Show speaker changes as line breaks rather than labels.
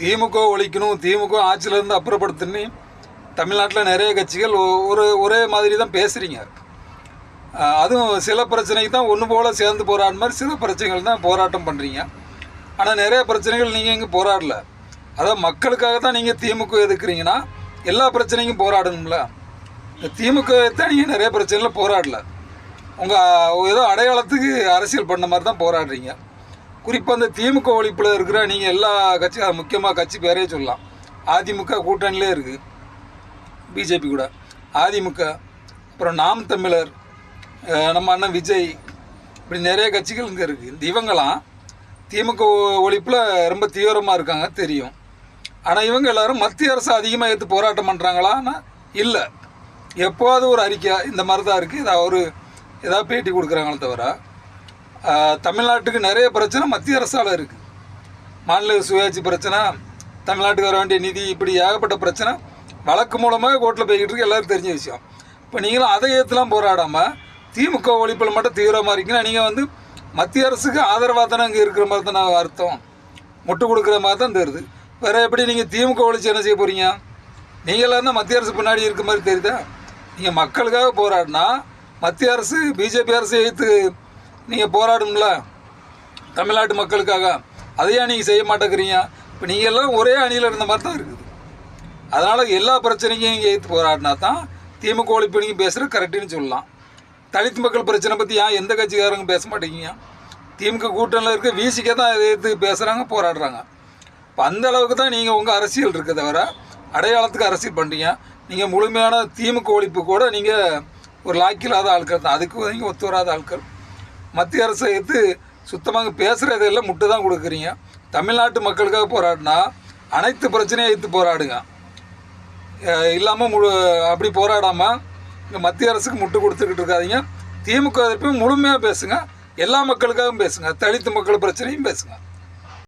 திமுக ஒழிக்கணும், திமுக ஆட்சியிலேருந்து அப்புறப்படுத்தணும்னு தமிழ்நாட்டில் நிறைய கட்சிகள் ஒரே மாதிரி தான் பேசுகிறீங்க. அதுவும் சில பிரச்சனைக்கு தான் ஒன்று போல் சேர்ந்து போராடுற மாதிரி சில பிரச்சனைகள் தான் போராட்டம் பண்ணுறீங்க. ஆனால் நிறைய பிரச்சனைகள் நீங்கள் இங்கே போராடல. அதான் மக்களுக்காக தான் நீங்கள் திமுக எதுக்குறீங்கன்னா எல்லா பிரச்சனைக்கும் போராடணும்ல. இந்த திமுக தான் நீங்கள் நிறைய பிரச்சனையில் போராடல. உங்கள் ஏதோ அடையாளத்துக்கு அரசியல் பண்ண மாதிரி தான் போராடுறீங்க. குறிப்பாக அந்த திமுக ஒழிப்பில் இருக்கிற நீங்கள் எல்லா கட்சியும், முக்கியமாக கட்சி பேரே சொல்லலாம். அதிமுக கூட்டணியிலே இருக்குது, பிஜேபி கூட. அதிமுக, அப்புறம் நாம் தமிழர், நம்ம அண்ணன் விஜய், இப்படி நிறைய கட்சிகள் இங்கே இருக்குது. இந்த இவங்களாம் திமுக ஒழிப்பில் ரொம்ப தீவிரமாக இருக்காங்க தெரியும். ஆனால் இவங்க எல்லோரும் மத்திய அரசு அதிகமாக எடுத்து போராட்டம் பண்ணுறாங்களான்னா இல்லை. எப்போது ஒரு அறிக்கை இந்த மாதிரி தான் இருக்குது, ஏதாவது பேட்டி கொடுக்குறாங்களே தவிர தமிழ்நாட்டுக்கு நிறைய பிரச்சனை மத்திய அரசால் இருக்குது. மாநில சுயாட்சி பிரச்சனை, தமிழ்நாட்டுக்கு வர வேண்டிய நிதி, இப்படி ஏகப்பட்ட பிரச்சனை வழக்கு மூலமாக கோர்ட்டில் போய்கிட்டு இருக்கு, எல்லோரும் தெரிஞ்ச விஷயம். இப்போ நீங்களும் அதை ஏற்றுலாம் போராடாமல் திமுக ஒழிப்பில் மட்டும் தீவிரமாக இருக்கீங்கன்னா நீங்கள் மத்திய அரசுக்கு ஆதரவாக தானே இங்கே இருக்கிற மாதிரி தானே அர்த்தம், முட்டு கொடுக்குற மாதிரி தான் தெரியுது. வேறு எப்படி நீங்கள் திமுக ஒழிச்சு என்ன செய்ய போகிறீங்க? நீங்களாம் தான் மத்திய அரசு பின்னாடி இருக்க மாதிரி தெரியுதா? நீங்கள் மக்களுக்காக போராடினா மத்திய அரசு, பிஜேபி அரசு எதிர்த்து நீங்கள் போராடணும்ல தமிழ்நாட்டு மக்களுக்காக. அதையா நீங்கள் செய்ய மாட்டேங்கிறீங்க? இப்போ நீங்கள் எல்லாம் ஒரே அணியில் இருந்த மாதிரி தான் இருக்குது. அதனால் எல்லா பிரச்சனைக்கும் நீங்கள் எதிர்த்து போராடினா தான் திமுக ஒழிப்பு நீங்கள் பேசுகிறது கரெக்டுன்னு சொல்லலாம். தலித் மக்கள் பிரச்சனை பற்றி ஏன் எந்த கட்சிக்காரங்க பேச மாட்டேங்கிங்க? திமுக கூட்டணியில் இருக்க வீசிக்கே தான் எதிர்த்து பேசுகிறாங்க, போராடுறாங்க. இப்போ அந்த அளவுக்கு தான் நீங்கள் உங்கள் அரசியல் இருக்க தவிர அடையாளத்துக்கு அரசியல் பண்ணுறீங்க. நீங்கள் முழுமையான திமுக ஒழிப்பு கூட நீங்கள் ஒரு லாக்கில்லாத ஆட்கள் தான். அதுக்கு நீங்கள் ஒத்து வராத ஆட்கள். மத்திய அரசை எடுத்து சுத்தமாக பேசுகிறதெல்லாம் முட்டு தான் கொடுக்குறீங்க. தமிழ்நாட்டு மக்களுக்காக போராடினா அனைத்து பிரச்சனையும் எடுத்து போராடுங்க. இல்லாமல் அப்படி போராடாமல் இங்கே மத்திய அரசுக்கு முட்டு கொடுத்துக்கிட்டு இருக்காதீங்க. திமுக எதிர்ப்பையும் முழுமையாக பேசுங்க, எல்லா மக்களுக்காகவும் பேசுங்க, தலித்து மக்கள் பிரச்சனையும் பேசுங்க.